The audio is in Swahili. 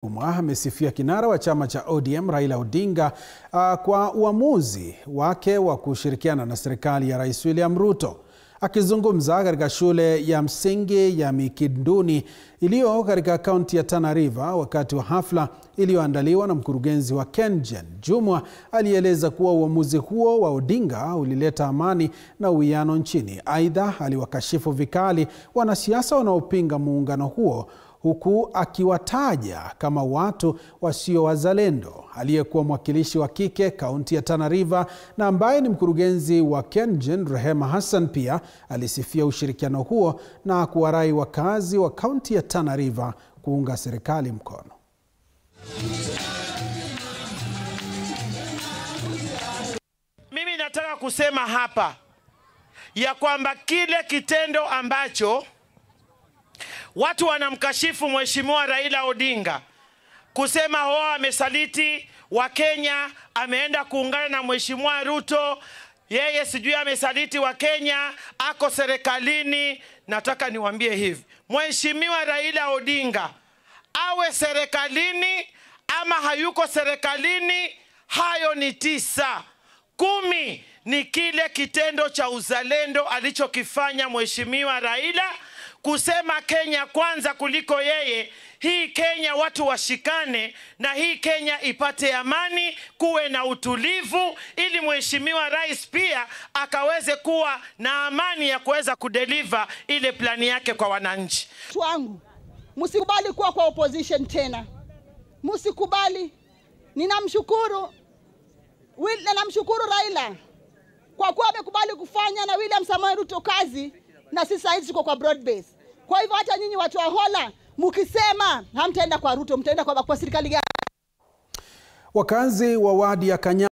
Amesifia kinara wa chama cha ODM Raila Odinga kwa uamuzi wake wa kushirikiana na serikali ya Rais William Ruto. Akizungumza katika shule ya msingi ya Mikinduni iliyo katika kaunti ya Tana River wakati wa hafla iliyoandaliwa na mkurugenzi wa KenGen, Jumwa alieleza kuwa uamuzi huo wa Odinga ulileta amani na uwiano nchini. Aidha, aliwakashifu vikali wanasiasa wanaopinga muungano huo, huku akiwataja kama watu wasio wazalendo. Aliyekuwa mwakilishi wa kike kaunti ya Tana River na ambaye ni mkurugenzi wa KenGen, Rehema Hassan, pia alisifia ushirikiano huo na kuwarai wakazi wa kaunti ya Tana River kuunga serikali mkono. Mimi nataka kusema hapa ya kwamba kile kitendo ambacho watu wanamkashifu Mheshimiwa Raila Odinga kusema amesaliti wa Kenya, ameenda kuungana na Mheshimiwa Ruto, yeye sijui amesaliti wa Kenya, ako serikalini. Nataka niwaambie hivi, Mheshimiwa Raila Odinga awe serikalini ama hayuko serikalini, hayo ni 9. 10 ni kile kitendo cha uzalendo alichokifanya Mheshimiwa Raila, kusema Kenya kwanza kuliko yeye. Hii Kenya watu washikane, na hii Kenya ipate amani, kuwe na utulivu, ili Mheshimiwa Rais pia akaweze kuwa na amani ya kuweza kudeliver ile plani yake kwa wananchi. Wangu, msikubali kuwa kwa opposition tena. Msikubali. Ninamshukuru Raila kwa kuwa amekubali kufanya na William Samoei Ruto kazi, na sisi sasa tuko kwa broad base. Kwa hivyo hata nyinyi watu wa Hola mkisema hamtaenda kwa Ruto, mtaenda kwa serikali gani? Wakazi wa wadi ya Kanya